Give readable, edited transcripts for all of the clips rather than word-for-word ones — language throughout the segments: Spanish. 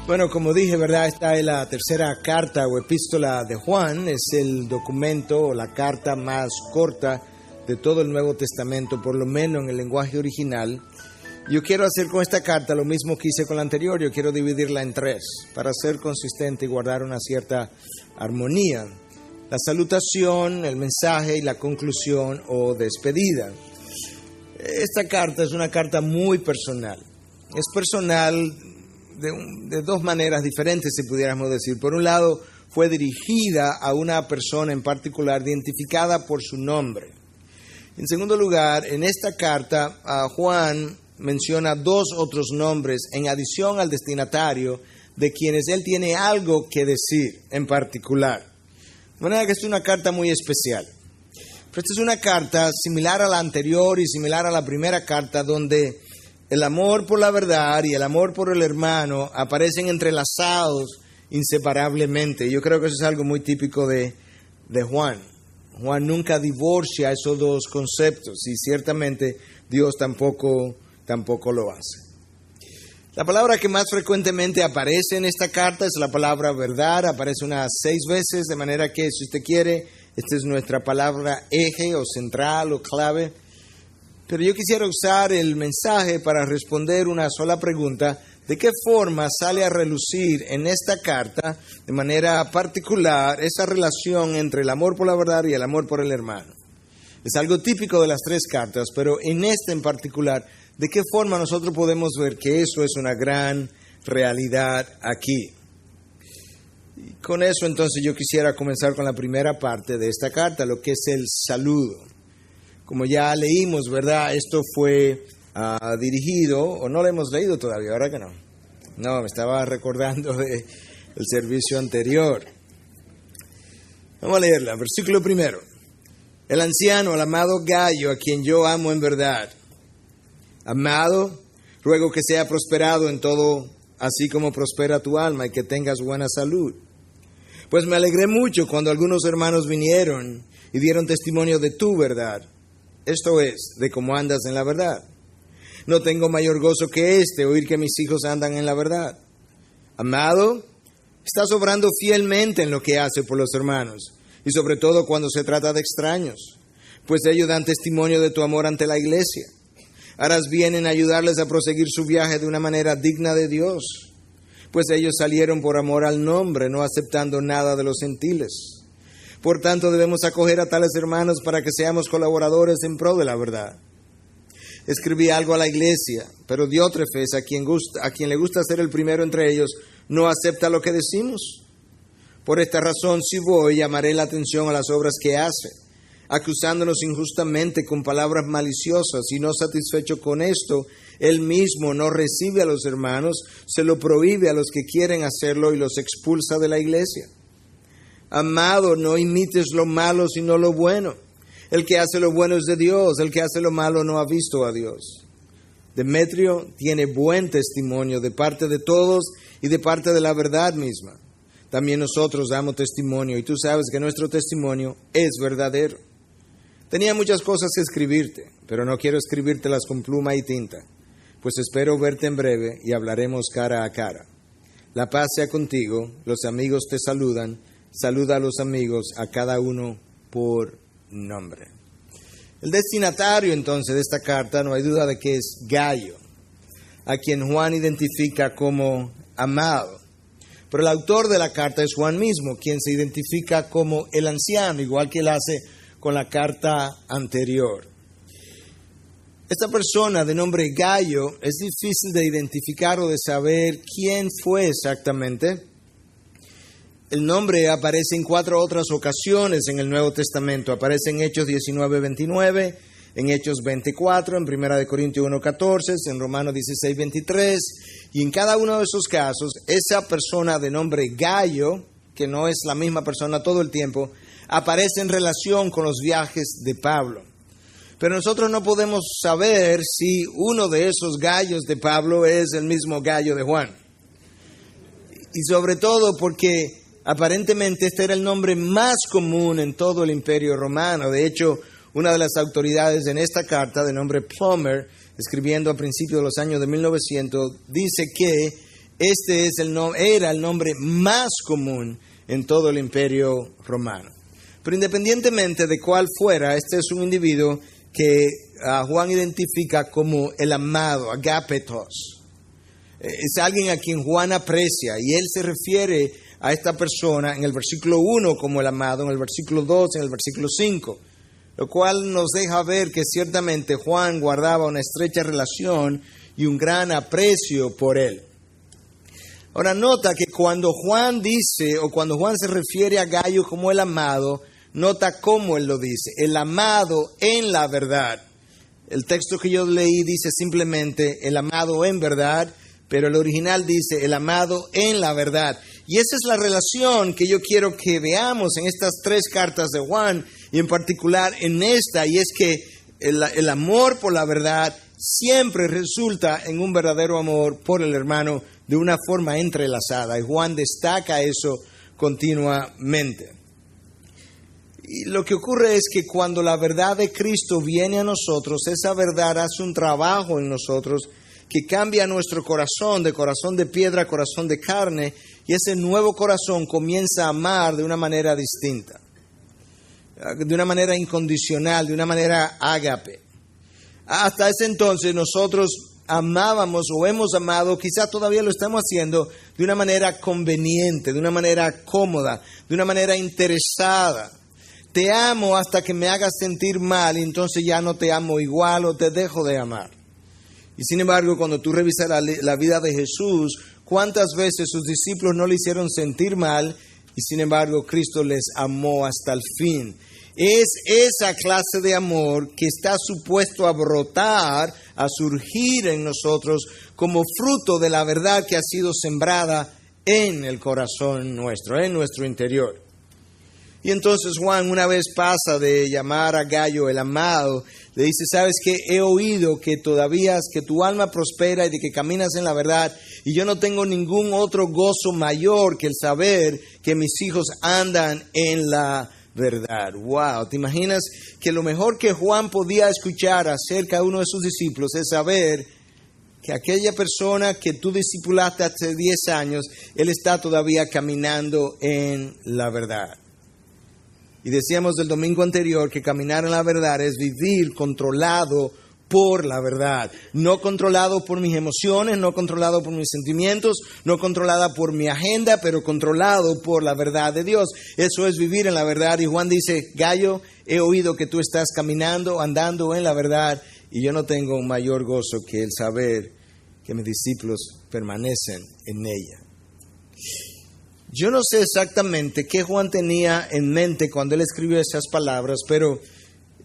Bueno, como dije, ¿verdad? Esta es la tercera carta o epístola de Juan. Es el documento o la carta más corta de todo el Nuevo Testamento, por lo menos en el lenguaje original. Yo quiero hacer con esta carta lo mismo que hice con la anterior. Yo quiero dividirla en tres para ser consistente y guardar una cierta armonía. La salutación, el mensaje y la conclusión o despedida. Esta carta es una carta muy personal. Es personal de dos maneras diferentes, si pudiéramos decir. Por un lado, fue dirigida a una persona en particular, identificada por su nombre. En segundo lugar, en esta carta, Juan menciona dos otros nombres en adición al destinatario, de quienes él tiene algo que decir en particular. De manera que es una carta muy especial. Pero esta es una carta similar a la anterior y similar a la primera carta, donde el amor por la verdad y el amor por el hermano aparecen entrelazados inseparablemente. Yo creo que eso es algo muy típico de Juan. Juan nunca divorcia esos dos conceptos y ciertamente Dios tampoco lo hace. La palabra que más frecuentemente aparece en esta carta es la palabra verdad. Aparece unas 6 veces, de manera que si usted quiere, esta es nuestra palabra eje o central o clave. Pero yo quisiera usar el mensaje para responder una sola pregunta: ¿de qué forma sale a relucir en esta carta, de manera particular, esa relación entre el amor por la verdad y el amor por el hermano? Es algo típico de las 3 cartas, pero en esta en particular, ¿de qué forma nosotros podemos ver que eso es una gran realidad aquí? Y con eso entonces yo quisiera comenzar con la primera parte de esta carta, lo que es el saludo. Como ya leímos, ¿verdad? Esto fue dirigido, o no lo hemos leído todavía, ¿verdad que no? No, me estaba recordando del servicio anterior. Vamos a leerla, versículo 1. El anciano, el amado Gayo, a quien yo amo en verdad. Amado, ruego que sea prosperado en todo, así como prospera tu alma, y que tengas buena salud. Pues me alegré mucho cuando algunos hermanos vinieron y dieron testimonio de tu verdad. Esto es, de cómo andas en la verdad. No tengo mayor gozo que oír que mis hijos andan en la verdad. Amado, estás obrando fielmente en lo que hace por los hermanos, y sobre todo cuando se trata de extraños, pues ellos dan testimonio de tu amor ante la iglesia. Harás bien en ayudarles a proseguir su viaje de una manera digna de Dios, pues ellos salieron por amor al nombre, no aceptando nada de los gentiles. Por tanto, debemos acoger a tales hermanos para que seamos colaboradores en pro de la verdad. Escribí algo a la iglesia, pero Diótrefes, a quien le gusta ser el primero entre ellos, no acepta lo que decimos. Por esta razón, si voy, llamaré la atención a las obras que hace, acusándonos injustamente con palabras maliciosas, y no satisfecho con esto, él mismo no recibe a los hermanos, se lo prohíbe a los que quieren hacerlo y los expulsa de la iglesia. Amado, no imites lo malo sino lo bueno. El que hace lo bueno es de Dios, el que hace lo malo no ha visto a Dios. Demetrio tiene buen testimonio de parte de todos y de parte de la verdad misma. También nosotros damos testimonio, y tú sabes que nuestro testimonio es verdadero. Tenía muchas cosas que escribirte, pero no quiero escribírtelas con pluma y tinta, pues espero verte en breve y hablaremos cara a cara. La paz sea contigo, los amigos te saludan. Saluda a los amigos, a cada uno por nombre. El destinatario entonces de esta carta, no hay duda de que es Gayo, a quien Juan identifica como amado. Pero el autor de la carta es Juan mismo, quien se identifica como el anciano, igual que él hace con la carta anterior. Esta persona de nombre Gayo es difícil de identificar o de saber quién fue exactamente. El nombre aparece en 4 otras ocasiones en el Nuevo Testamento. Aparece en Hechos 19:29, en Hechos 24, en 1 Corintios 1:14, en Romanos 16:23. Y en cada uno de esos casos, esa persona de nombre Gayo, que no es la misma persona todo el tiempo, aparece en relación con los viajes de Pablo. Pero nosotros no podemos saber si uno de esos Gayos de Pablo es el mismo Gayo de Juan. Y sobre todo porque aparentemente este era el nombre más común en todo el Imperio Romano. De hecho, una de las autoridades en esta carta, de nombre Plummer, escribiendo a principios de los años de 1900, dice que Este era el nombre más común en todo el imperio romano. Pero independientemente de cuál fuera, este es un individuo que Juan identifica como el amado, agapetos. Es alguien a quien Juan aprecia y él se refiere a esta persona en el versículo 1 como el amado, en el versículo 2, en el versículo 5, lo cual nos deja ver que ciertamente Juan guardaba una estrecha relación y un gran aprecio por él. Ahora nota que cuando Juan dice o cuando Juan se refiere a Gayo como el amado, nota cómo él lo dice, el amado en la verdad. El texto que yo leí dice simplemente el amado en verdad, pero el original dice el amado en la verdad. Y esa es la relación que yo quiero que veamos en estas 3 cartas de Juan, y en particular en esta, y es que el amor por la verdad siempre resulta en un verdadero amor por el hermano de una forma entrelazada, y Juan destaca eso continuamente. Y lo que ocurre es que cuando la verdad de Cristo viene a nosotros, esa verdad hace un trabajo en nosotros que cambia nuestro corazón de piedra a corazón de carne, y ese nuevo corazón comienza a amar de una manera distinta, de una manera incondicional, de una manera ágape. Hasta ese entonces nosotros amábamos o hemos amado, quizás todavía lo estamos haciendo, de una manera conveniente, de una manera cómoda, de una manera interesada. Te amo hasta que me hagas sentir mal y entonces ya no te amo igual o te dejo de amar. Y sin embargo, cuando tú revisas la vida de Jesús, ¿cuántas veces sus discípulos no le hicieron sentir mal? Y sin embargo, Cristo les amó hasta el fin. Es esa clase de amor que está supuesto a brotar, a surgir en nosotros como fruto de la verdad que ha sido sembrada en el corazón nuestro, en nuestro interior. Y entonces Juan una vez pasa de llamar a Gayo el amado, le dice, ¿sabes qué? He oído que que tu alma prospera y de que caminas en la verdad, y yo no tengo ningún otro gozo mayor que el saber que mis hijos andan en la verdad. Wow, ¿te imaginas que lo mejor que Juan podía escuchar acerca de uno de sus discípulos es saber que aquella persona que tú discipulaste hace 10 años, él está todavía caminando en la verdad? Y decíamos el domingo anterior que caminar en la verdad es vivir controlado por la verdad, no controlado por mis emociones, no controlado por mis sentimientos, no controlada por mi agenda, pero controlado por la verdad de Dios. Eso es vivir en la verdad. Y Juan dice, Gayo, he oído que tú estás caminando, andando en la verdad, y yo no tengo un mayor gozo que el saber que mis discípulos permanecen en ella. Yo no sé exactamente qué Juan tenía en mente cuando él escribió esas palabras, pero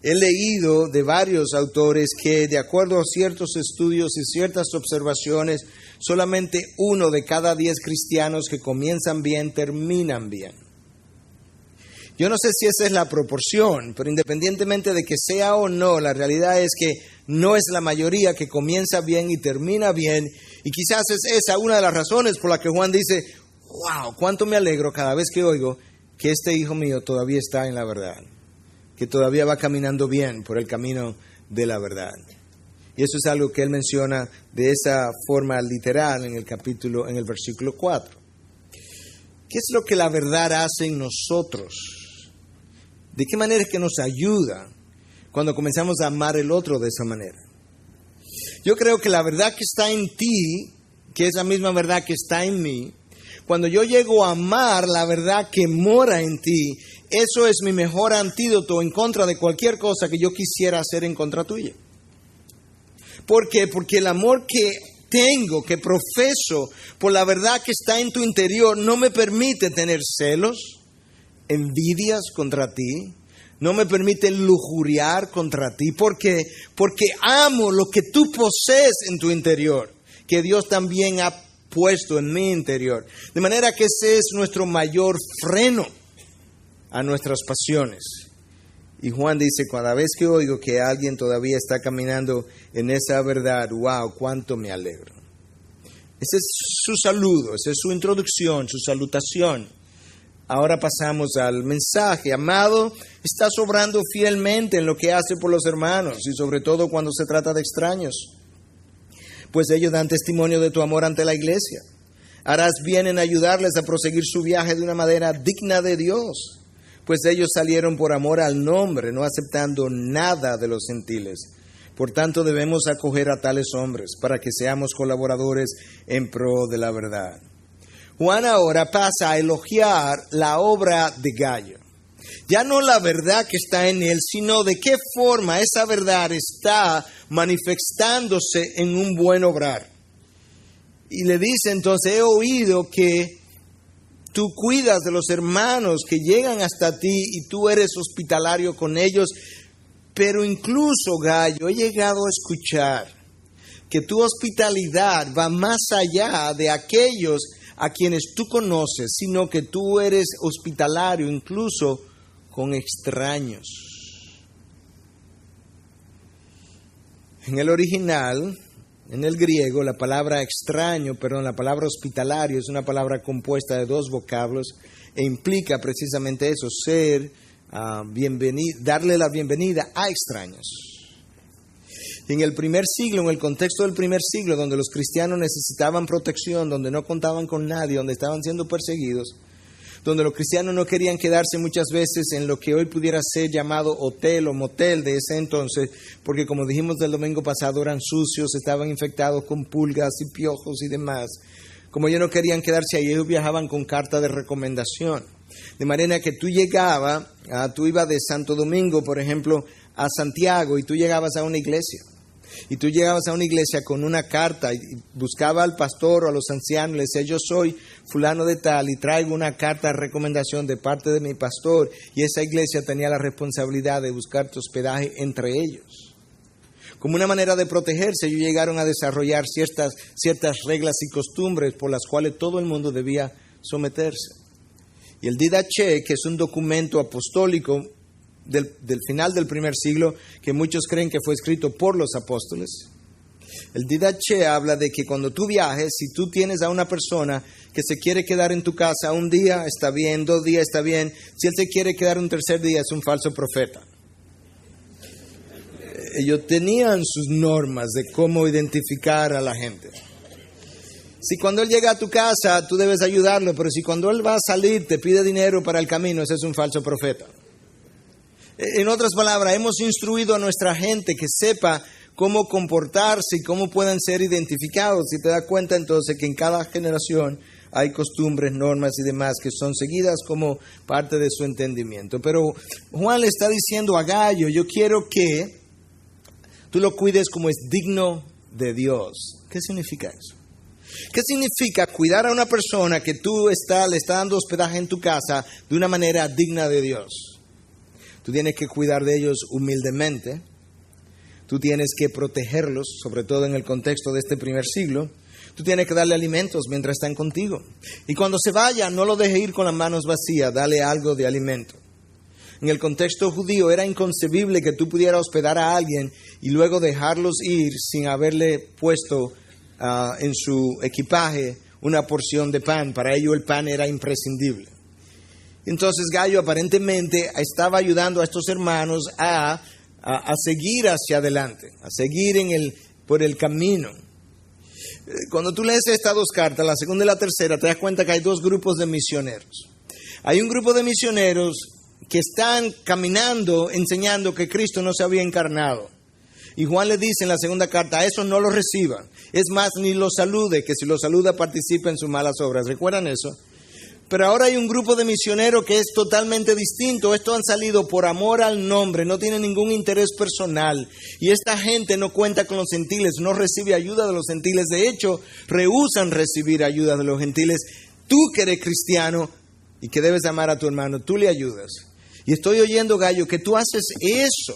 he leído de varios autores que, de acuerdo a ciertos estudios y ciertas observaciones, solamente 1 de cada 10 cristianos que comienzan bien, terminan bien. Yo no sé si esa es la proporción, pero independientemente de que sea o no, la realidad es que no es la mayoría que comienza bien y termina bien, y quizás es esa una de las razones por la que Juan dice, wow, cuánto me alegro cada vez que oigo que este hijo mío todavía está en la verdad, que todavía va caminando bien por el camino de la verdad. Y eso es algo que él menciona de esa forma literal en el versículo 4. ¿Qué es lo que la verdad hace en nosotros? ¿De qué manera es que nos ayuda cuando comenzamos a amar el otro de esa manera? Yo creo que la verdad que está en ti, que es la misma verdad que está en mí, cuando yo llego a amar la verdad que mora en ti, eso es mi mejor antídoto en contra de cualquier cosa que yo quisiera hacer en contra tuya. ¿Por qué? Porque el amor que tengo, que profeso por la verdad que está en tu interior, no me permite tener celos, envidias contra ti, no me permite lujuriar contra ti. ¿Por qué? Porque amo lo que tú posees en tu interior, que Dios también ha puesto en mi interior. De manera que ese es nuestro mayor freno a nuestras pasiones. Y Juan dice, cada vez que oigo que alguien todavía está caminando en esa verdad, wow, cuánto me alegro. Ese es su saludo, esa es su introducción, su salutación. Ahora pasamos al mensaje. Amado, estás obrando fielmente en lo que hace por los hermanos, y sobre todo cuando se trata de extraños, pues ellos dan testimonio de tu amor ante la iglesia. Harás bien en ayudarles a proseguir su viaje de una manera digna de Dios, pues ellos salieron por amor al nombre, no aceptando nada de los gentiles. Por tanto, debemos acoger a tales hombres para que seamos colaboradores en pro de la verdad. Juan ahora pasa a elogiar la obra de Gayo. Ya no la verdad que está en él, sino de qué forma esa verdad está manifestándose en un buen obrar. Y le dice entonces, he oído que tú cuidas de los hermanos que llegan hasta ti y tú eres hospitalario con ellos, pero incluso, Gayo, he llegado a escuchar que tu hospitalidad va más allá de aquellos a quienes tú conoces, sino que tú eres hospitalario incluso con extraños. En el original, en el griego, la palabra la palabra hospitalario es una palabra compuesta de dos vocablos e implica precisamente eso, darle la bienvenida a extraños. En el primer siglo, en el contexto del primer siglo, donde los cristianos necesitaban protección, donde no contaban con nadie, donde estaban siendo perseguidos, donde los cristianos no querían quedarse muchas veces en lo que hoy pudiera ser llamado hotel o motel de ese entonces, porque como dijimos el domingo pasado, eran sucios, estaban infectados con pulgas y piojos y demás. Como ellos no querían quedarse ahí, ellos viajaban con carta de recomendación. De manera que tú ibas de Santo Domingo, por ejemplo, a Santiago, y tú llegabas a una iglesia. Y tú llegabas a una iglesia con una carta y buscaba al pastor o a los ancianos, le decía, yo soy fulano de tal y traigo una carta de recomendación de parte de mi pastor, y esa iglesia tenía la responsabilidad de buscarte hospedaje entre ellos. Como una manera de protegerse, ellos llegaron a desarrollar ciertas reglas y costumbres por las cuales todo el mundo debía someterse. Y el Didache, que es un documento apostólico del final del primer siglo, que muchos creen que fue escrito por los apóstoles. El Didache habla de que cuando tú viajes, si tú tienes a una persona que se quiere quedar en tu casa un día, está bien, 2 días, está bien. Si él se quiere quedar un tercer día, es un falso profeta. Ellos tenían sus normas de cómo identificar a la gente. Si cuando él llega a tu casa, tú debes ayudarlo, pero si cuando él va a salir te pide dinero para el camino, ese es un falso profeta. En otras palabras, hemos instruido a nuestra gente que sepa cómo comportarse y cómo puedan ser identificados. Y te das cuenta entonces que en cada generación hay costumbres, normas y demás que son seguidas como parte de su entendimiento. Pero Juan le está diciendo a Gayo, yo quiero que tú lo cuides como es digno de Dios. ¿Qué significa eso? ¿Qué significa cuidar a una persona que tú le está dando hospedaje en tu casa de una manera digna de Dios? Tú tienes que cuidar de ellos humildemente. Tú tienes que protegerlos, sobre todo en el contexto de este primer siglo. Tú tienes que darle alimentos mientras están contigo. Y cuando se vaya, no lo dejes ir con las manos vacías, dale algo de alimento. En el contexto judío era inconcebible que tú pudieras hospedar a alguien y luego dejarlos ir sin haberle puesto en su equipaje una porción de pan. Para ello el pan era imprescindible. Entonces Gayo aparentemente estaba ayudando a estos hermanos a seguir hacia adelante, a seguir por el camino. Cuando tú lees estas 2 cartas, la segunda y la tercera, te das cuenta que hay 2 grupos de misioneros. Hay un grupo de misioneros que están caminando, enseñando que Cristo no se había encarnado. Y Juan le dice en la segunda carta, a eso no lo reciban. Es más, ni lo salude, que si lo saluda participa en sus malas obras. ¿Recuerdan eso? Pero ahora hay un grupo de misioneros que es totalmente distinto. Estos han salido por amor al nombre, no tienen ningún interés personal. Y esta gente no cuenta con los gentiles, no recibe ayuda de los gentiles. De hecho, rehúsan recibir ayuda de los gentiles. Tú que eres cristiano y que debes amar a tu hermano, tú le ayudas. Y estoy oyendo, Gayo, que tú haces eso,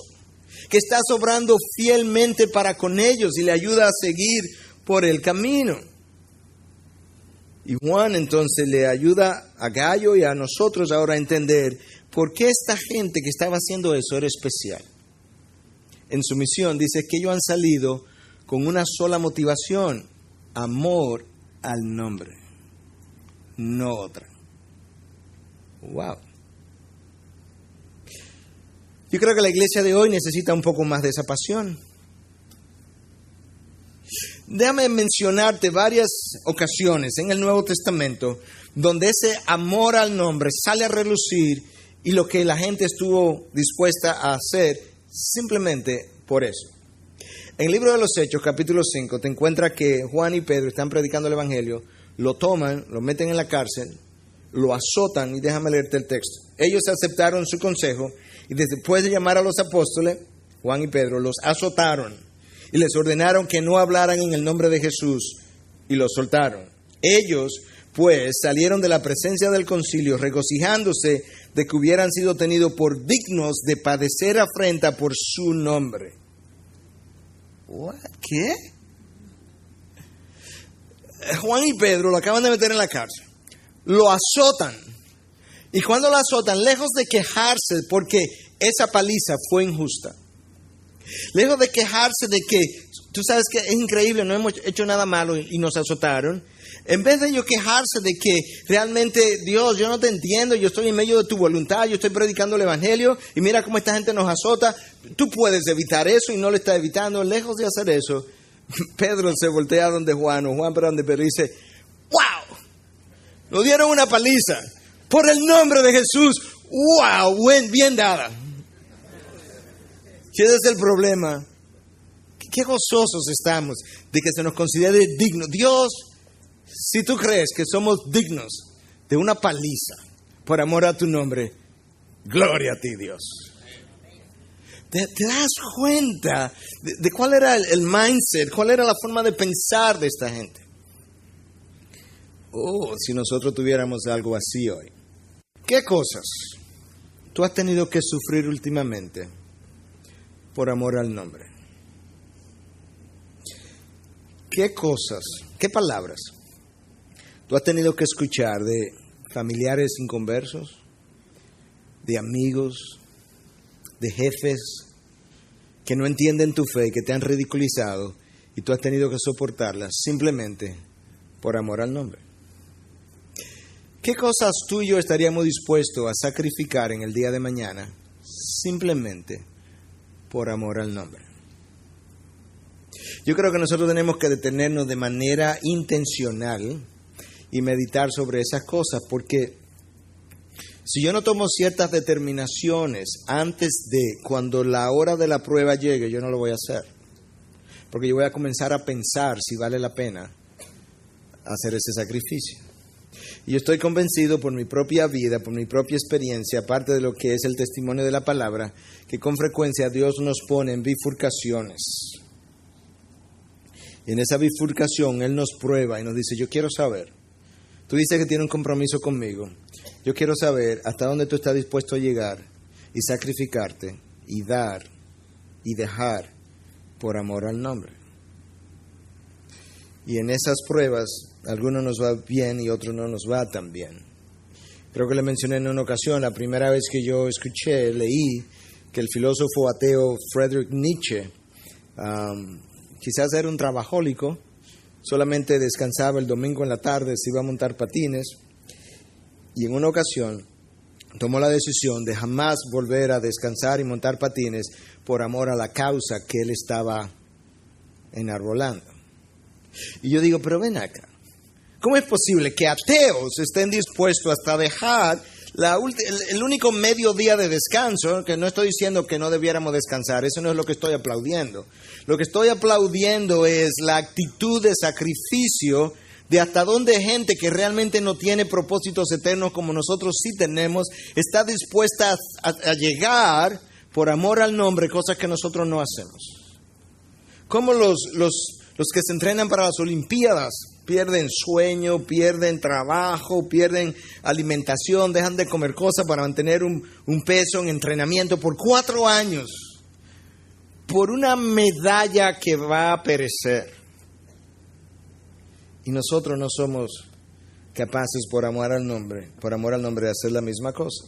que estás obrando fielmente para con ellos y le ayudas a seguir por el camino. Y Juan entonces le ayuda a Gayo y a nosotros ahora a entender por qué esta gente que estaba haciendo eso era especial. En su misión dice que ellos han salido con una sola motivación, amor al nombre, no otra. Wow. Yo creo que la iglesia de hoy necesita un poco más de esa pasión. Déjame mencionarte varias ocasiones en el Nuevo Testamento donde ese amor al nombre sale a relucir y lo que la gente estuvo dispuesta a hacer simplemente por eso. En el libro de los Hechos, capítulo 5, te encuentras que Juan y Pedro están predicando el Evangelio, lo toman, lo meten en la cárcel, lo azotan, y déjame leerte el texto. Ellos aceptaron su consejo y después de llamar a los apóstoles, Juan y Pedro, los azotaron y les ordenaron que no hablaran en el nombre de Jesús y los soltaron. Ellos, pues, salieron de la presencia del concilio regocijándose de que hubieran sido tenidos por dignos de padecer afrenta por su nombre. ¿Qué? Juan y Pedro lo acaban de meter en la cárcel. Lo azotan. Y cuando lo azotan, lejos de quejarse porque esa paliza fue injusta, lejos de quejarse de que, tú sabes que es increíble, no hemos hecho nada malo y nos azotaron, en vez de ellos quejarse de que realmente, Dios, yo no te entiendo, yo estoy en medio de tu voluntad, yo estoy predicando el Evangelio y mira cómo esta gente nos azota, tú puedes evitar eso y no lo estás evitando. Lejos de hacer eso, Pedro se voltea donde Juan, o Juan para donde Pedro, y dice, ¡wow! Nos dieron una paliza por el nombre de Jesús. ¡Wow! Bien dada. Si ese es el problema, qué gozosos estamos de que se nos considere digno. Dios, si tú crees que somos dignos de una paliza por amor a tu nombre, gloria a ti, Dios. ¿Te das cuenta de cuál era el mindset, cuál era la forma de pensar de esta gente? Oh, si nosotros tuviéramos algo así hoy. ¿Qué cosas tú has tenido que sufrir últimamente por amor al nombre? ¿Qué cosas, qué palabras tú has tenido que escuchar de familiares inconversos, de amigos, de jefes que no entienden tu fe, que te han ridiculizado y tú has tenido que soportarlas simplemente por amor al nombre? ¿Qué cosas tú y yo estaríamos dispuestos a sacrificar en el día de mañana simplemente por amor al nombre? Yo creo que nosotros tenemos que detenernos de manera intencional y meditar sobre esas cosas, porque si yo no tomo ciertas determinaciones antes de cuando la hora de la prueba llegue, yo no lo voy a hacer. Porque yo voy a comenzar a pensar si vale la pena hacer ese sacrificio. Y yo estoy convencido por mi propia vida, por mi propia experiencia, aparte de lo que es el testimonio de la palabra, que con frecuencia Dios nos pone en bifurcaciones. Y en esa bifurcación Él nos prueba y nos dice, yo quiero saber. Tú dices que tienes un compromiso conmigo. Yo quiero saber hasta dónde tú estás dispuesto a llegar y sacrificarte y dar y dejar por amor al nombre. Y en esas pruebas, algunos nos va bien y otros no nos va tan bien. Creo que le mencioné en una ocasión, la primera vez que yo leí que el filósofo ateo Friedrich Nietzsche, quizás era un trabajólico, solamente descansaba el domingo en la tarde, se iba a montar patines, y en una ocasión tomó la decisión de jamás volver a descansar y montar patines por amor a la causa que él estaba enarbolando. Y yo digo, pero ven acá, ¿cómo es posible que ateos estén dispuestos hasta dejar el único mediodía de descanso? Que no estoy diciendo que no debiéramos descansar, eso no es lo que estoy aplaudiendo. Lo que estoy aplaudiendo es la actitud de sacrificio de hasta dónde gente que realmente no tiene propósitos eternos como nosotros sí tenemos, está dispuesta a llegar por amor al nombre, cosas que nosotros no hacemos. Como los que se entrenan para las Olimpiadas pierden sueño, pierden trabajo, pierden alimentación, dejan de comer cosas para mantener un peso en entrenamiento por 4 años, por una medalla que va a perecer. Y nosotros no somos capaces por amor al nombre de hacer la misma cosa.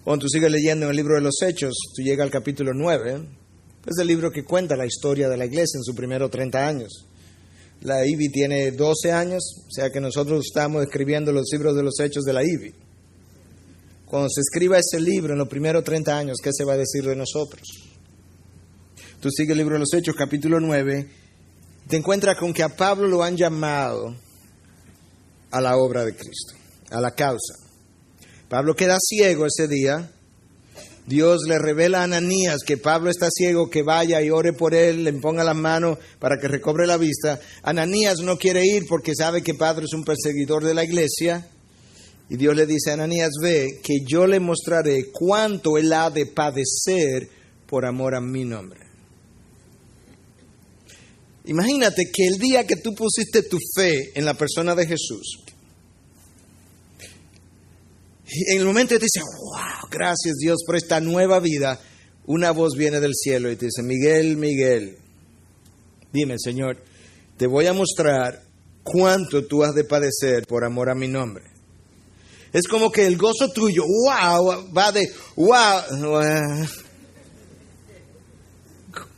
Cuando tú sigues leyendo en el libro de los Hechos, tú llegas al capítulo 9, es el libro que cuenta la historia de la iglesia en sus primeros 30 años. La IBI tiene 12 años, o sea que nosotros estamos escribiendo los libros de los Hechos de la IBI. Cuando se escriba ese libro en los primeros 30 años, ¿qué se va a decir de nosotros? Tú sigues el libro de los Hechos, capítulo 9, Te encuentras con que a Pablo lo han llamado a la obra de Cristo, a la causa. Pablo queda ciego ese día. Dios le revela a Ananías que Pablo está ciego, que vaya y ore por él, le ponga las manos para que recobre la vista. Ananías no quiere ir porque sabe que Pablo es un perseguidor de la iglesia. Y Dios le dice a Ananías, ve, que yo le mostraré cuánto él ha de padecer por amor a mi nombre. Imagínate que el día que tú pusiste tu fe en la persona de Jesús, en el momento que te dice, wow, gracias Dios por esta nueva vida, una voz viene del cielo y te dice, Miguel, Miguel, dime Señor, te voy a mostrar cuánto tú has de padecer por amor a mi nombre. Es como que el gozo tuyo, wow, va de, wow,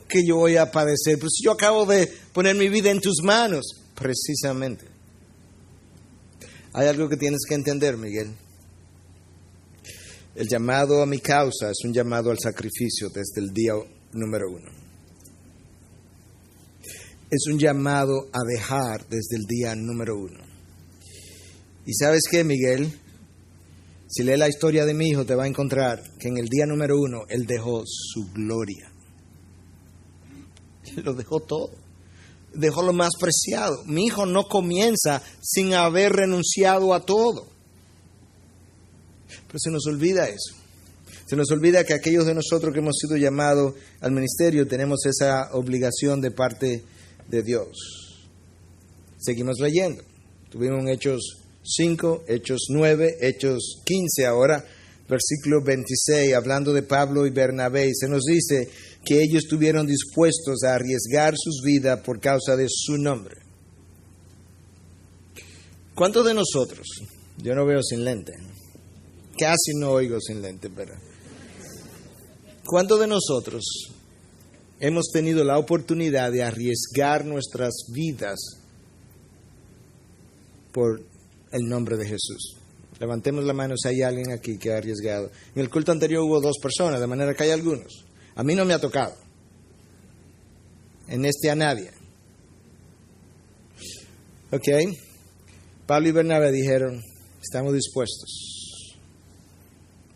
que yo voy a padecer. Pues yo acabo de poner mi vida en tus manos, precisamente. Hay algo que tienes que entender, Miguel. El llamado a mi causa es un llamado al sacrificio desde el día número 1. Es un llamado a dejar desde el día número 1. ¿Y sabes qué, Miguel? Si lees la historia de mi hijo, te va a encontrar que en el día número 1, él dejó su gloria. Lo dejó todo. Dejó lo más preciado. Mi hijo no comienza sin haber renunciado a todo. Pero se nos olvida eso. Se nos olvida que aquellos de nosotros que hemos sido llamados al ministerio tenemos esa obligación de parte de Dios. Seguimos leyendo. Tuvimos en Hechos 5, Hechos 9, Hechos 15 ahora, versículo 26, hablando de Pablo y Bernabé. Se nos dice que ellos estuvieron dispuestos a arriesgar sus vidas por causa de su nombre. ¿Cuántos de nosotros? Yo no veo sin lente. Casi no oigo sin lente, pero ¿cuántos de nosotros hemos tenido la oportunidad de arriesgar nuestras vidas por el nombre de Jesús? Levantemos la mano si hay alguien aquí que ha arriesgado. En el culto anterior hubo 2 personas, de manera que hay algunos. A mí no me ha tocado. En este a nadie. Ok. Pablo y Bernabé dijeron, estamos dispuestos.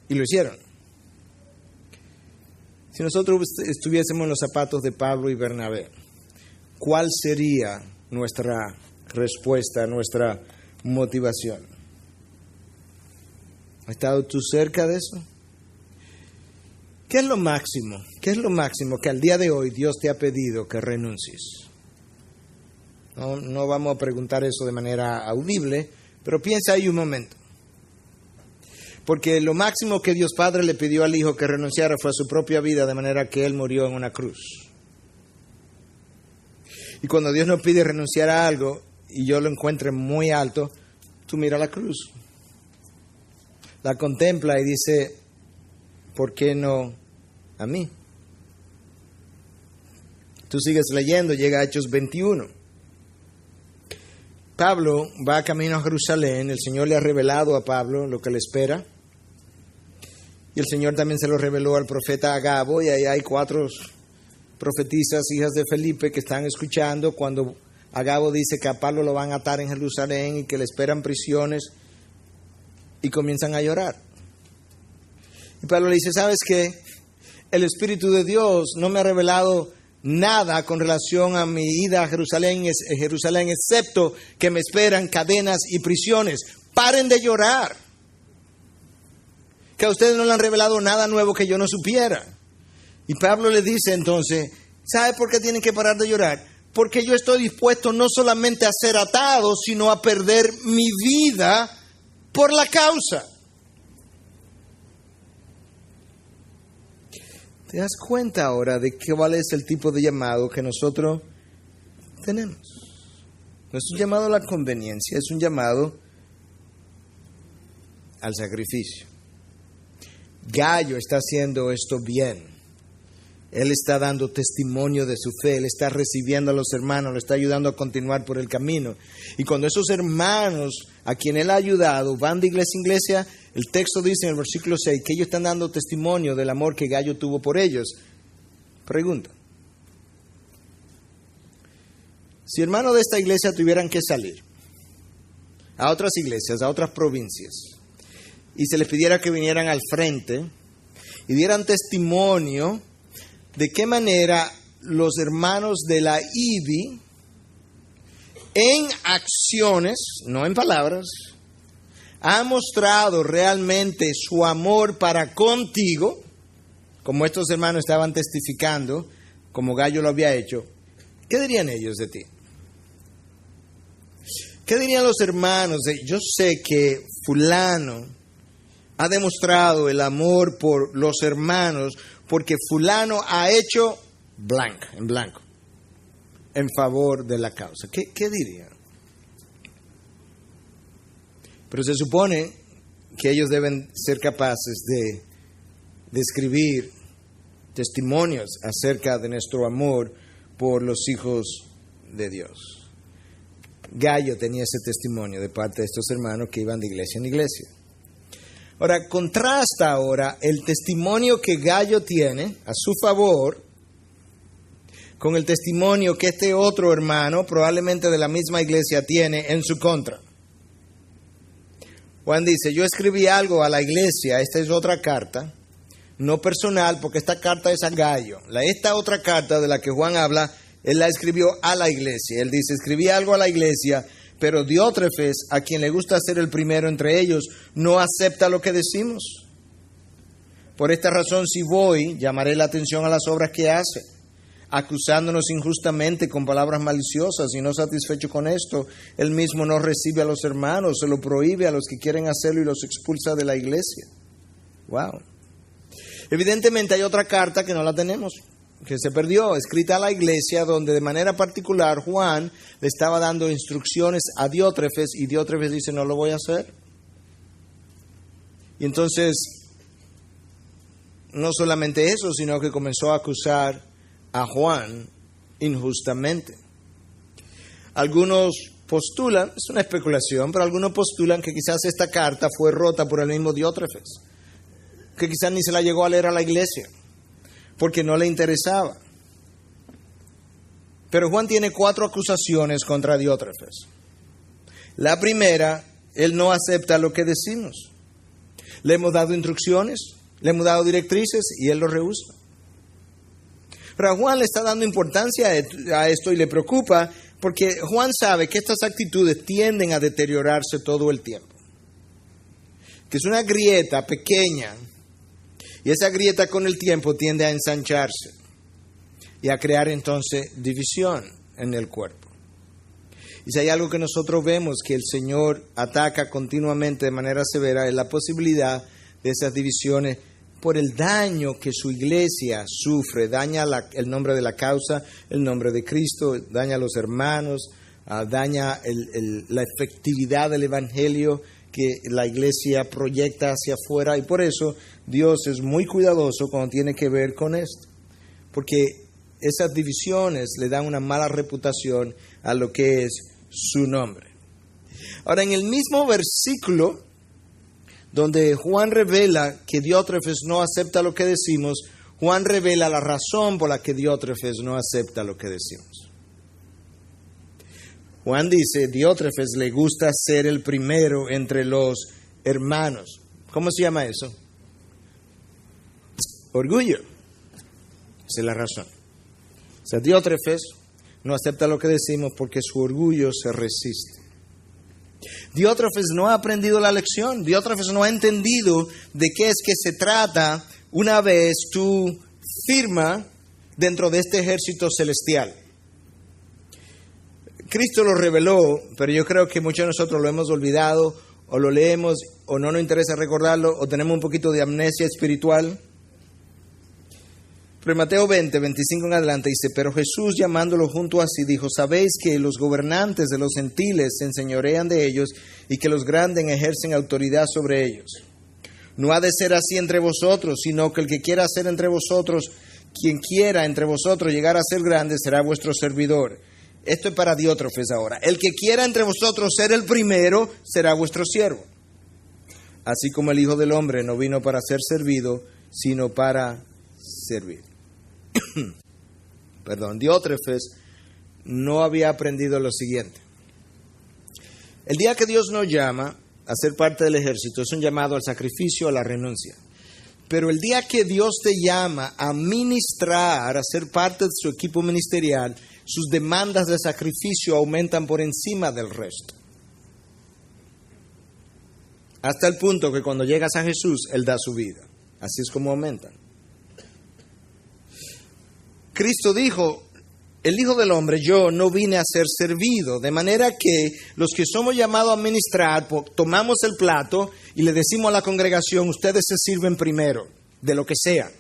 Y lo hicieron. Si nosotros estuviésemos en los zapatos de Pablo y Bernabé, ¿cuál sería nuestra respuesta, nuestra motivación? ¿Has estado tú cerca de eso? ¿Qué es lo máximo? ¿Qué es lo máximo que al día de hoy Dios te ha pedido que renuncies? No vamos a preguntar eso de manera audible, pero piensa ahí un momento. Porque lo máximo que Dios Padre le pidió al Hijo que renunciara fue a su propia vida, de manera que Él murió en una cruz. Y cuando Dios nos pide renunciar a algo, y yo lo encuentre muy alto, tú mira la cruz. La contempla y dice, ¿por qué no a mí? Tú sigues leyendo, llega a Hechos 21. Pablo va camino a Jerusalén, el Señor le ha revelado a Pablo lo que le espera. Y el Señor también se lo reveló al profeta Agabo, y ahí hay 4 profetisas, hijas de Felipe, que están escuchando cuando Agabo dice que a Pablo lo van a atar en Jerusalén y que le esperan prisiones, y comienzan a llorar. Y Pablo le dice, ¿sabes qué? El Espíritu de Dios no me ha revelado nada con relación a mi ida a Jerusalén, excepto que me esperan cadenas y prisiones. Paren de llorar. Que a ustedes no le han revelado nada nuevo que yo no supiera. Y Pablo le dice entonces, ¿sabe por qué tienen que parar de llorar? Porque yo estoy dispuesto no solamente a ser atado, sino a perder mi vida por la causa. ¿Te das cuenta ahora de cuál es el tipo de llamado que nosotros tenemos? No es un llamado a la conveniencia, es un llamado al sacrificio. Gallo está haciendo esto bien. Él está dando testimonio de su fe, él está recibiendo a los hermanos, le está ayudando a continuar por el camino. Y cuando esos hermanos a quien él ha ayudado van de iglesia en iglesia, el texto dice en el versículo 6 que ellos están dando testimonio del amor que Gallo tuvo por ellos. Pregunta: Si hermanos de esta iglesia tuvieran que salir a otras iglesias, a otras provincias, y se les pidiera que vinieran al frente y dieran testimonio de qué manera los hermanos de la IBI en acciones, no en palabras, han mostrado realmente su amor para contigo, como estos hermanos estaban testificando, como Gallo lo había hecho, ¿qué dirían ellos de ti? ¿Qué dirían los hermanos? Yo sé que fulano ha demostrado el amor por los hermanos porque fulano ha hecho en blanco, en favor de la causa. ¿Qué dirían? Pero se supone que ellos deben ser capaces de escribir testimonios acerca de nuestro amor por los hijos de Dios. Gallo tenía ese testimonio de parte de estos hermanos que iban de iglesia en iglesia. Ahora, contrasta ahora el testimonio que Gallo tiene a su favor con el testimonio que este otro hermano, probablemente de la misma iglesia, tiene en su contra. Juan dice, yo escribí algo a la iglesia, esta es otra carta, no personal, porque esta carta es a Gallo. Esta otra carta de la que Juan habla, él la escribió a la iglesia. Él dice, escribí algo a la iglesia, pero Diótrefes, a quien le gusta ser el primero entre ellos, no acepta lo que decimos. Por esta razón, si voy, llamaré la atención a las obras que hace, acusándonos injustamente con palabras maliciosas, y no satisfecho con esto, él mismo no recibe a los hermanos, se lo prohíbe a los que quieren hacerlo y los expulsa de la iglesia. Wow. Evidentemente hay otra carta que no la tenemos, que se perdió, escrita a la iglesia, donde de manera particular Juan le estaba dando instrucciones a Diótrefes, y Diótrefes dice, no lo voy a hacer. Y entonces, no solamente eso, sino que comenzó a acusar a Juan injustamente. Algunos postulan, es una especulación, pero algunos postulan que quizás esta carta fue rota por el mismo Diótrefes, que quizás ni se la llegó a leer a la iglesia, porque no le interesaba. Pero Juan tiene 4 acusaciones contra Diótrefes. La primera, él no acepta lo que decimos. Le hemos dado instrucciones, le hemos dado directrices y él lo rehúsa. Pero a Juan le está dando importancia a esto y le preocupa porque Juan sabe que estas actitudes tienden a deteriorarse todo el tiempo. Que es una grieta pequeña. Y esa grieta con el tiempo tiende a ensancharse y a crear entonces división en el cuerpo. Y si hay algo que nosotros vemos que el Señor ataca continuamente de manera severa, es la posibilidad de esas divisiones por el daño que su iglesia sufre. Daña el nombre de la causa, el nombre de Cristo, daña a los hermanos, daña la efectividad del evangelio que la iglesia proyecta hacia afuera, y por eso Dios es muy cuidadoso cuando tiene que ver con esto, porque esas divisiones le dan una mala reputación a lo que es su nombre. Ahora, en el mismo versículo donde Juan revela que Diótrefes no acepta lo que decimos, Juan revela la razón por la que Diótrefes no acepta lo que decimos. Juan dice, Diótrefes le gusta ser el primero entre los hermanos. ¿Cómo se llama eso? Orgullo. Esa es la razón. O sea, Diótrefes no acepta lo que decimos porque su orgullo se resiste. Diótrefes no ha aprendido la lección. Diótrefes no ha entendido de qué es que se trata una vez tú firmas dentro de este ejército celestial. Cristo lo reveló, pero yo creo que muchos de nosotros lo hemos olvidado, o lo leemos, o no nos interesa recordarlo, o tenemos un poquito de amnesia espiritual. Pero en Mateo 20, 25 en adelante dice, pero Jesús llamándolo junto a sí dijo, sabéis que los gobernantes de los gentiles se enseñorean de ellos y que los grandes ejercen autoridad sobre ellos. No ha de ser así entre vosotros, sino que el que quiera ser entre vosotros, quien quiera entre vosotros llegar a ser grande, será vuestro servidor. Esto es para Diótrefes ahora. El que quiera entre vosotros ser el primero, será vuestro siervo. Así como el Hijo del Hombre no vino para ser servido, sino para servir. Perdón, Diótrefes no había aprendido lo siguiente. El día que Dios nos llama a ser parte del ejército es un llamado al sacrificio, a la renuncia. Pero el día que Dios te llama a ministrar, a ser parte de su equipo ministerial, sus demandas de sacrificio aumentan por encima del resto. Hasta el punto que cuando llegas a Jesús, Él da su vida. Así es como aumentan. Cristo dijo, el Hijo del Hombre, yo no vine a ser servido. De manera que los que somos llamados a ministrar, tomamos el plato y le decimos a la congregación, ustedes se sirven primero, de lo que sea.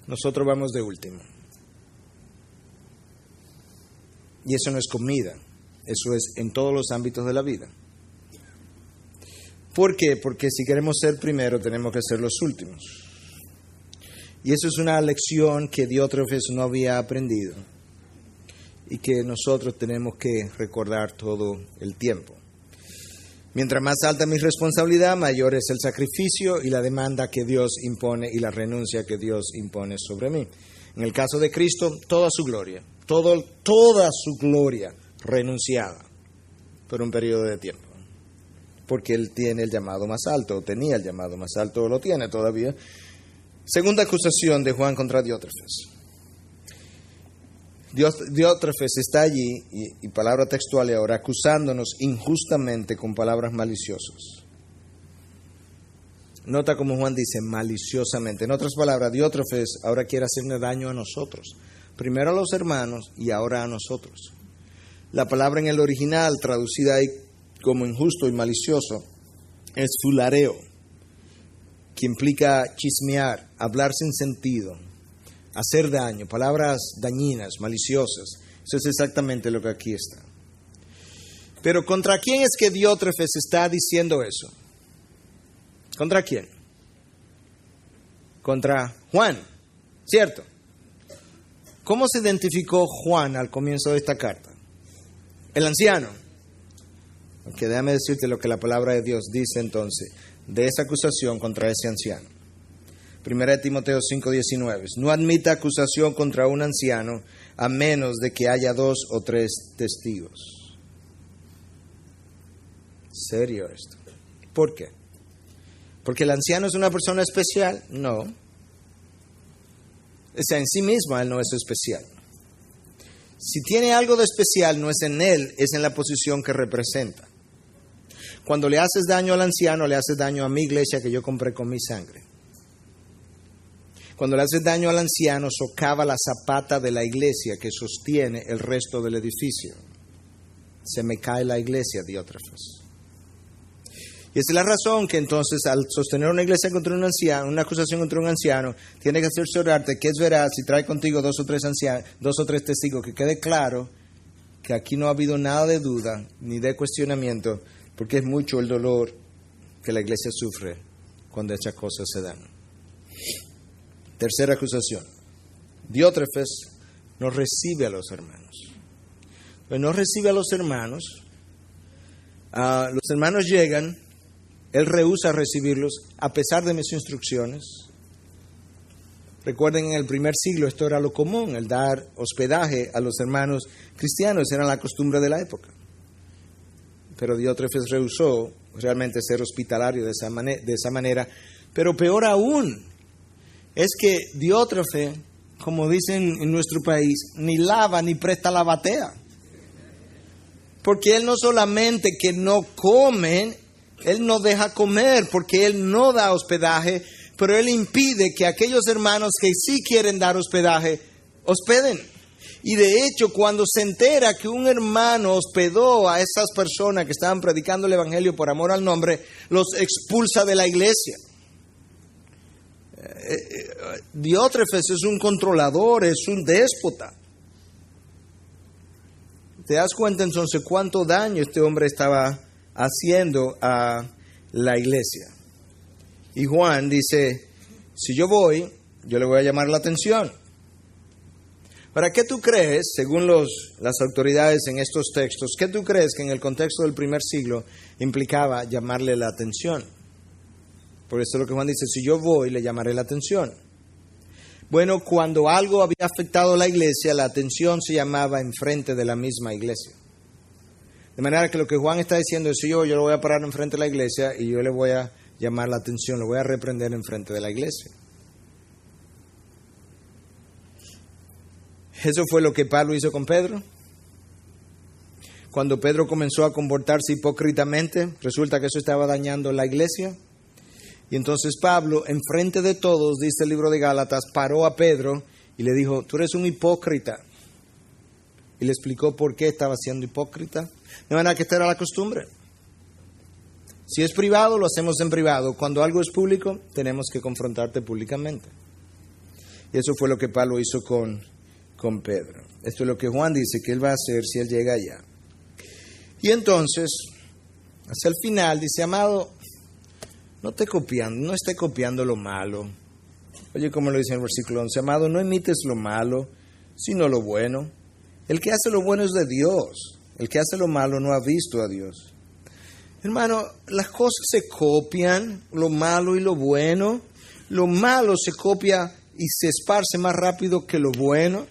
Nosotros vamos de último. Y eso no es comida, eso es en todos los ámbitos de la vida. ¿Por qué? Porque si queremos ser primero, tenemos que ser los últimos. Y eso es una lección que Diótrefes no había aprendido y que nosotros tenemos que recordar todo el tiempo. Mientras más alta mi responsabilidad, mayor es el sacrificio y la demanda que Dios impone y la renuncia que Dios impone sobre mí. En el caso de Cristo, toda su gloria, toda su gloria renunciada por un periodo de tiempo. Porque Él tiene el llamado más alto, o tenía el llamado más alto, o lo tiene todavía. Segunda acusación de Juan contra Diótrefes. Diótrefes está allí, y palabra textual ahora, acusándonos injustamente con palabras maliciosas. Nota como Juan dice, maliciosamente. En otras palabras, Diótrefes ahora quiere hacerle daño a nosotros. Primero a los hermanos y ahora a nosotros. La palabra en el original, traducida ahí como injusto y malicioso, es fulareo, que implica chismear, hablar sin sentido, hacer daño, palabras dañinas, maliciosas. Eso es exactamente lo que aquí está. Pero ¿contra quién es que Diótrefes está diciendo eso? ¿Contra quién? Contra Juan, ¿cierto? ¿Cómo se identificó Juan al comienzo de esta carta? El anciano. Aunque déjame decirte lo que la palabra de Dios dice entonces de esa acusación contra ese anciano. 1 Timoteo 5:19. No admita acusación contra un anciano a menos de que haya 2 o 3 testigos. ¿Serio esto? ¿Por qué? ¿Porque el anciano es una persona especial? No. O sea, en sí misma él no es especial. Si tiene algo de especial, no es en él, es en la posición que representa. Cuando le haces daño al anciano, le haces daño a mi iglesia que yo compré con mi sangre. Cuando le haces daño al anciano, socava la zapata de la iglesia que sostiene el resto del edificio. Se me cae la iglesia, Diótrefes. Y esa es la razón que entonces al sostener una iglesia contra un anciano, una acusación contra un anciano, tiene que cerciorarte que es veraz si trae contigo 2 o 3 ancianos, 2 o 3 testigos, que quede claro que aquí no ha habido nada de duda ni de cuestionamiento, porque es mucho el dolor que la iglesia sufre cuando estas cosas se dan. Tercera acusación. Diótrefes no recibe a los hermanos. Pues no recibe a los hermanos. Los hermanos llegan, él rehúsa recibirlos a pesar de mis instrucciones. Recuerden, en el primer siglo esto era lo común, el dar hospedaje a los hermanos cristianos, era la costumbre de la época. Pero Diótrefes rehusó realmente ser hospitalario de esa manera. Pero peor aún, es que Diótrefes, como dicen en nuestro país, ni lava ni presta la batea. Porque él no solamente que no come, él no deja comer, porque él no da hospedaje, pero él impide que aquellos hermanos que sí quieren dar hospedaje, hospeden. Y de hecho, cuando se entera que un hermano hospedó a esas personas que estaban predicando el evangelio por amor al nombre, los expulsa de la iglesia. Diótrefes es un controlador, es un déspota. ¿Te das cuenta entonces cuánto daño este hombre estaba haciendo a la iglesia? Y Juan dice, si yo voy, yo le voy a llamar la atención. ¿Para qué tú crees, según las autoridades en estos textos, qué tú crees que en el contexto del primer siglo implicaba llamarle la atención? Porque eso es lo que Juan dice, si yo voy, le llamaré la atención. Bueno, cuando algo había afectado a la iglesia, la atención se llamaba enfrente de la misma iglesia. De manera que lo que Juan está diciendo es, yo lo voy a parar enfrente de la iglesia y yo le voy a llamar la atención, lo voy a reprender enfrente de la iglesia. Eso fue lo que Pablo hizo con Pedro. Cuando Pedro comenzó a comportarse hipócritamente, resulta que eso estaba dañando la iglesia. Y entonces Pablo, enfrente de todos, dice el libro de Gálatas, paró a Pedro y le dijo, tú eres un hipócrita. Y le explicó por qué estaba siendo hipócrita. De manera que esta era la costumbre. Si es privado, lo hacemos en privado. Cuando algo es público, tenemos que confrontarte públicamente. Y eso fue lo que Pablo hizo con Pedro. Esto es lo que Juan dice que él va a hacer si él llega allá. Y entonces, hacia el final, dice, amado, no esté copiando lo malo. Oye, como lo dice en el versículo 11, amado, no imites lo malo, sino lo bueno. El que hace lo bueno es de Dios. El que hace lo malo no ha visto a Dios. Hermano, las cosas se copian, lo malo y lo bueno. Lo malo se copia y se esparce más rápido que lo bueno.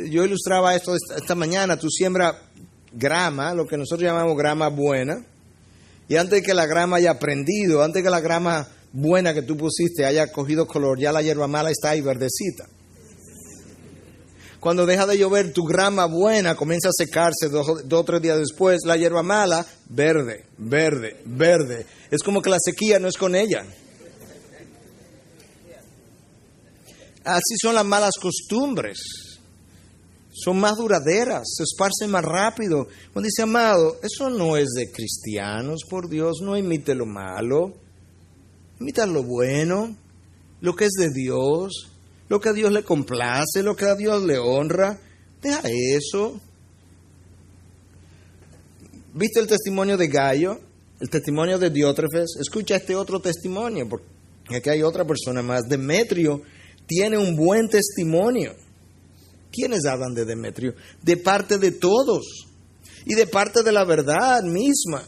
Yo ilustraba esto esta mañana. Tú siembras grama, lo que nosotros llamamos grama buena, y antes que la grama haya prendido, antes que la grama buena que tú pusiste haya cogido color, ya la hierba mala está ahí verdecita. Cuando deja de llover, tu grama buena comienza a secarse 2 o 3 días después, la hierba mala, verde, verde, verde. Es como que la sequía no es con ella. Así son las malas costumbres. Son más duraderas, se esparcen más rápido. Cuando dice, amado, eso no es de cristianos, por Dios, no imite lo malo. Imita lo bueno, lo que es de Dios, lo que a Dios le complace, lo que a Dios le honra. Deja eso. ¿Viste el testimonio de Gallo? El testimonio de Diótrefes. Escucha este otro testimonio, porque aquí hay otra persona más. Demetrio tiene un buen testimonio. ¿Quiénes hablan de Demetrio? De parte de todos y de parte de la verdad misma.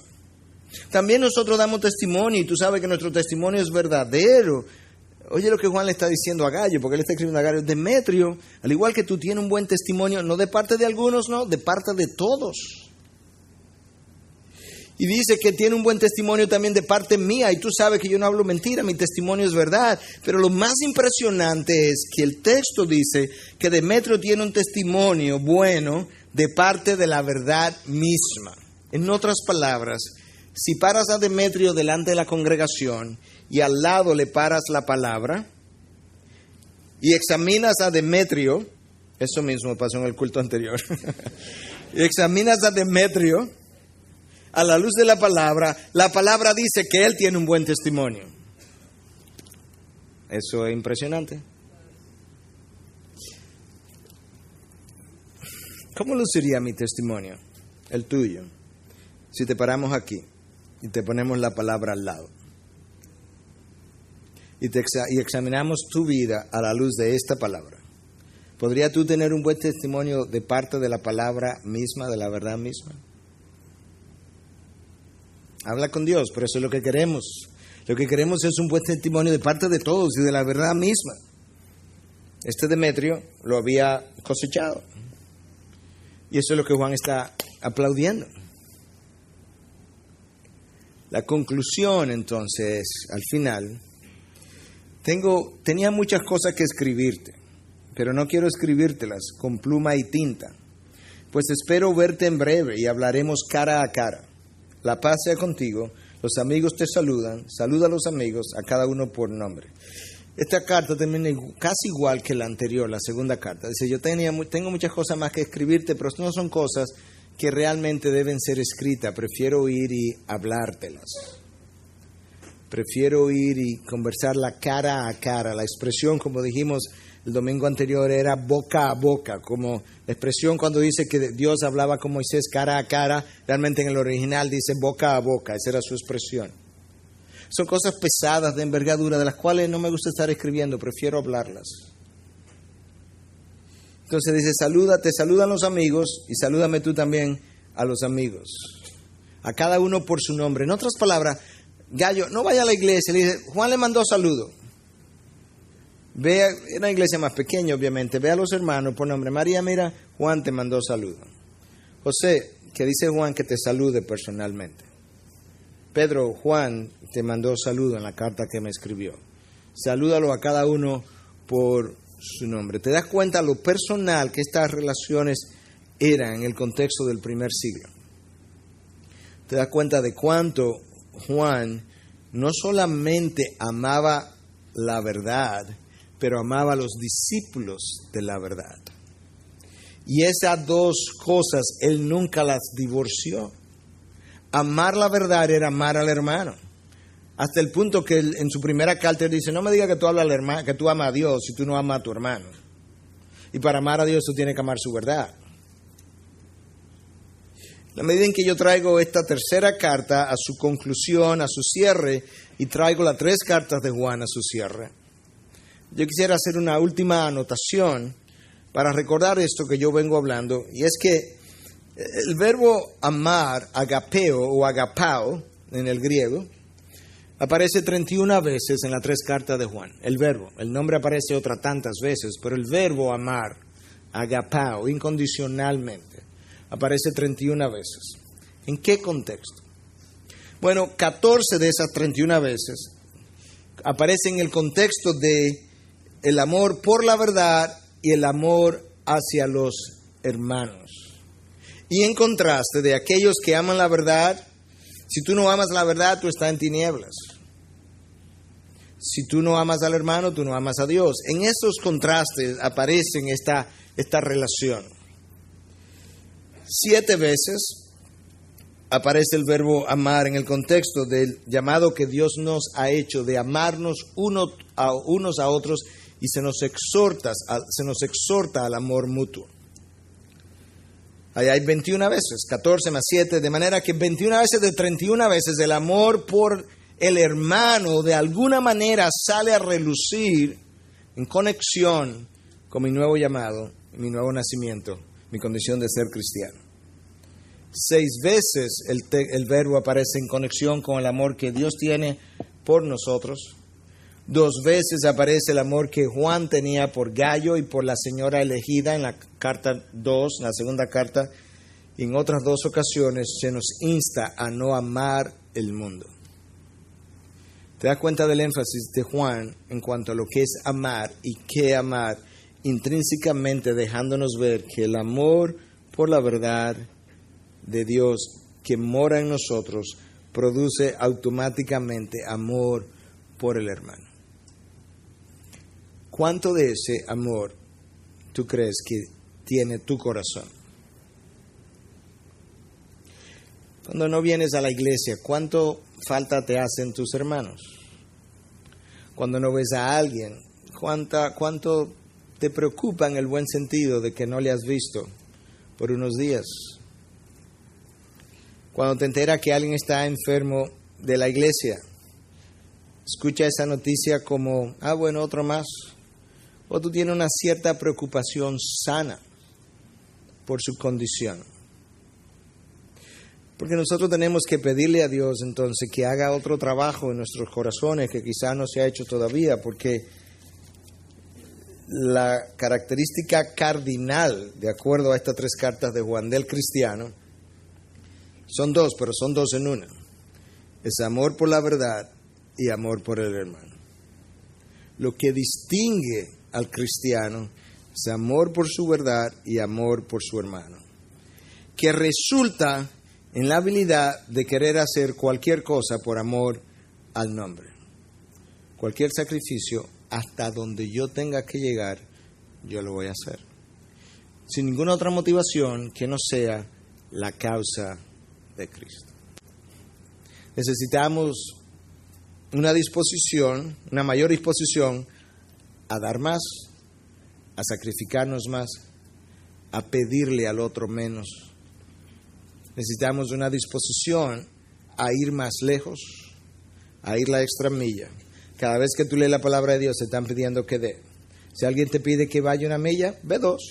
También nosotros damos testimonio y tú sabes que nuestro testimonio es verdadero. Oye lo que Juan le está diciendo a Gallo, porque él está escribiendo a Gallo. Demetrio, al igual que tú, tienes un buen testimonio, no de parte de algunos, no, de parte de todos. Y dice que tiene un buen testimonio también de parte mía. Y tú sabes que yo no hablo mentira, mi testimonio es verdad. Pero lo más impresionante es que el texto dice que Demetrio tiene un testimonio bueno de parte de la verdad misma. En otras palabras, si paras a Demetrio delante de la congregación y al lado le paras la palabra y examinas a Demetrio, eso mismo pasó en el culto anterior, y examinas a Demetrio, a la luz de la palabra dice que él tiene un buen testimonio. Eso es impresionante. ¿Cómo luciría mi testimonio, el tuyo, si te paramos aquí y te ponemos la palabra al lado? Y examinamos tu vida a la luz de esta palabra. ¿Podrías tú tener un buen testimonio de parte de la palabra misma, de la verdad misma? Habla con Dios, pero eso es lo que queremos. Lo que queremos es un buen testimonio de parte de todos y de la verdad misma. Este Demetrio lo había cosechado. Y eso es lo que Juan está aplaudiendo. La conclusión, entonces, al final, tenía muchas cosas que escribirte, pero no quiero escribírtelas con pluma y tinta, pues espero verte en breve y hablaremos cara a cara. La paz sea contigo, los amigos te saludan, saluda a los amigos, a cada uno por nombre. Esta carta termina casi igual que la anterior, la segunda carta. Dice, yo tengo muchas cosas más que escribirte, pero no son cosas que realmente deben ser escritas. Prefiero ir y hablártelas. Prefiero ir y conversarla cara a cara. La expresión, como dijimos el domingo anterior, era boca a boca, como la expresión cuando dice que Dios hablaba con Moisés cara a cara, realmente en el original dice boca a boca, esa era su expresión. Son cosas pesadas de envergadura de las cuales no me gusta estar escribiendo, prefiero hablarlas. Entonces dice, te saludan los amigos y salúdame tú también a los amigos. A cada uno por su nombre. En otras palabras, Gallo, no vaya a la iglesia, le dice, Juan le mandó saludo. Ve a una iglesia más pequeña, obviamente. Ve a los hermanos por nombre. María, mira, Juan te mandó saludo. José, que dice Juan que te salude personalmente. Pedro, Juan te mandó saludo en la carta que me escribió. Salúdalo a cada uno por su nombre. ¿Te das cuenta lo personal que estas relaciones eran en el contexto del primer siglo? ¿Te das cuenta de cuánto Juan no solamente amaba la verdad, pero amaba a los discípulos de la verdad? Y esas dos cosas él nunca las divorció. Amar la verdad era amar al hermano. Hasta el punto que en su primera carta él dice, no me digas que tú hablas al hermano, que tú amas a Dios si tú no amas a tu hermano. Y para amar a Dios tú tienes que amar su verdad. La medida en que yo traigo esta tercera carta a su conclusión, a su cierre, y traigo las 3 cartas de Juan a su cierre, yo quisiera hacer una última anotación para recordar esto que yo vengo hablando, y es que el verbo amar, agapeo o agapao en el griego, aparece 31 veces en las 3 cartas de Juan. El verbo, el nombre aparece otras tantas veces, pero el verbo amar, agapao, incondicionalmente, aparece 31 veces. ¿En qué contexto? Bueno, 14 de esas 31 veces aparecen en el contexto de el amor por la verdad y el amor hacia los hermanos. Y en contraste de aquellos que aman la verdad, si tú no amas la verdad, tú estás en tinieblas. Si tú no amas al hermano, tú no amas a Dios. En esos contrastes aparece esta relación. 7 veces aparece el verbo amar en el contexto del llamado que Dios nos ha hecho de amarnos unos a otros, y se nos exhorta al amor mutuo. Ahí hay 21 veces, 14 más 7, de manera que 21 veces de 31 veces el amor por el hermano de alguna manera sale a relucir en conexión con mi nuevo llamado, mi nuevo nacimiento, mi condición de ser cristiano. 6 veces el verbo aparece en conexión con el amor que Dios tiene por nosotros. 2 veces aparece el amor que Juan tenía por Gayo y por la señora elegida en la carta 2, en la segunda carta. Y en otras 2 ocasiones se nos insta a no amar el mundo. ¿Te das cuenta del énfasis de Juan en cuanto a lo que es amar y qué amar? Intrínsecamente dejándonos ver que el amor por la verdad de Dios que mora en nosotros produce automáticamente amor por el hermano. ¿Cuánto de ese amor tú crees que tiene tu corazón? Cuando no vienes a la iglesia, ¿cuánto falta te hacen tus hermanos? Cuando no ves a alguien, ¿cuánto te preocupa en el buen sentido de que no le has visto por unos días? Cuando te enteras que alguien está enfermo de la iglesia, escucha esa noticia como, bueno, otro más. O tú tienes una cierta preocupación sana por su condición. Porque nosotros tenemos que pedirle a Dios entonces que haga otro trabajo en nuestros corazones que quizás no se ha hecho todavía, porque la característica cardinal, de acuerdo a estas 3 cartas de Juan, del cristiano, son 2, pero son 2 en una. Es amor por la verdad y amor por el hermano. Lo que distingue al cristiano es amor por su verdad y amor por su hermano, que resulta en la habilidad de querer hacer cualquier cosa por amor al nombre. Cualquier sacrificio, hasta donde yo tenga que llegar, yo lo voy a hacer. Sin ninguna otra motivación que no sea la causa de Cristo. Necesitamos una disposición, una mayor disposición a dar más, a sacrificarnos más, a pedirle al otro menos. Necesitamos una disposición a ir más lejos, a ir la extra milla. Cada vez que tú lees la palabra de Dios, te están pidiendo que dé. Si alguien te pide que vaya una milla, ve 2.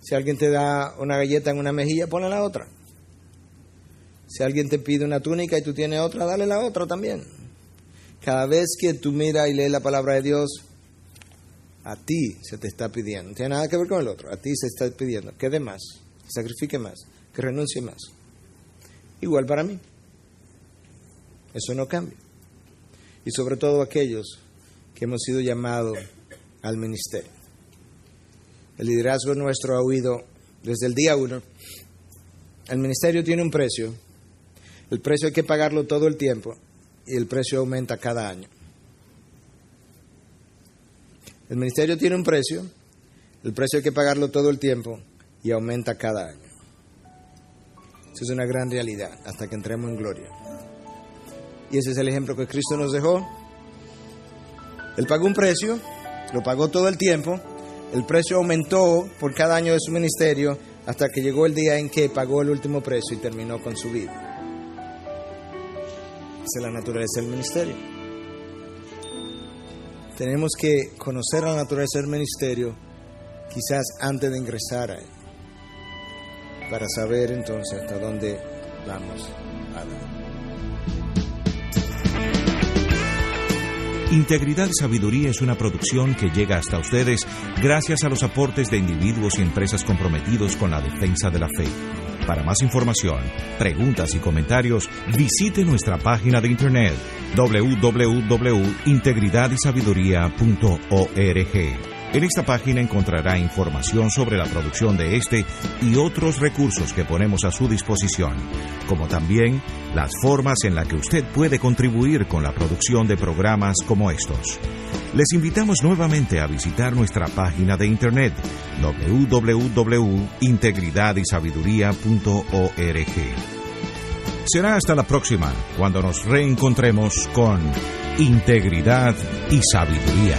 Si alguien te da una galleta en una mejilla, ponle la otra. Si alguien te pide una túnica y tú tienes otra, dale la otra también. Cada vez que tú miras y lees la palabra de Dios, a ti se te está pidiendo. No tiene nada que ver con el otro. A ti se está pidiendo que dé más, que sacrifique más, que renuncie más. Igual para mí. Eso no cambia. Y sobre todo aquellos que hemos sido llamados al ministerio. El liderazgo nuestro ha huido desde el día 1. El ministerio tiene un precio. El precio hay que pagarlo todo el tiempo y el precio aumenta cada año. El ministerio tiene un precio, el precio hay que pagarlo todo el tiempo y aumenta cada año. Eso es una gran realidad hasta que entremos en gloria. Y ese es el ejemplo que Cristo nos dejó. Él pagó un precio, lo pagó todo el tiempo, el precio aumentó por cada año de su ministerio hasta que llegó el día en que pagó el último precio y terminó con su vida. Esa es la naturaleza del ministerio. Tenemos que conocer la naturaleza del ministerio quizás antes de ingresar a él, para saber entonces hasta dónde vamos a dar. Integridad y Sabiduría es una producción que llega hasta ustedes gracias a los aportes de individuos y empresas comprometidos con la defensa de la fe. Para más información, preguntas y comentarios, visite nuestra página de internet www.integridadysabiduría.org. En esta página encontrará información sobre la producción de este y otros recursos que ponemos a su disposición, como también las formas en las que usted puede contribuir con la producción de programas como estos. Les invitamos nuevamente a visitar nuestra página de internet www.integridadysabiduría.org. Será hasta la próxima, cuando nos reencontremos con Integridad y Sabiduría.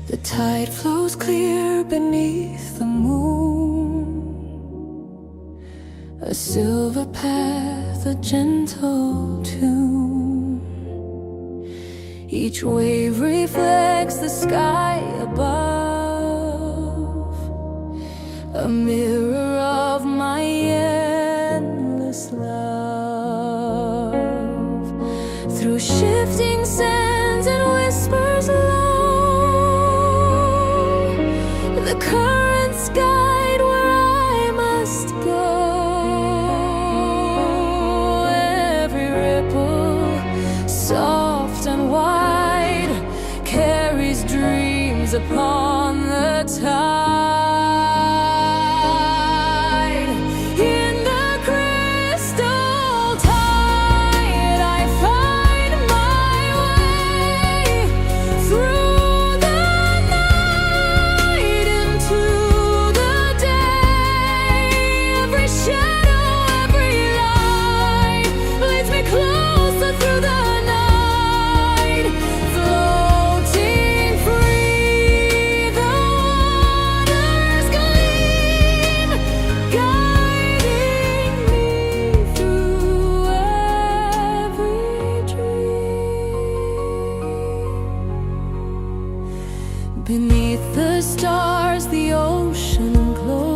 The tide flows clear beneath the moon, a silver path, a gentle tune. Each wave reflects the sky above, a mirror of my endless love. Through shifting sands and whispers low, the currents guide where I must go. Every ripple, soft and wide, carries dreams upon the tide. In the crystal tide, I find my way through the night into the day. Every shadow, every light leads me closer through the night, floating free. The waters gleam, guiding me through every dream. Beneath the stars, the ocean glows.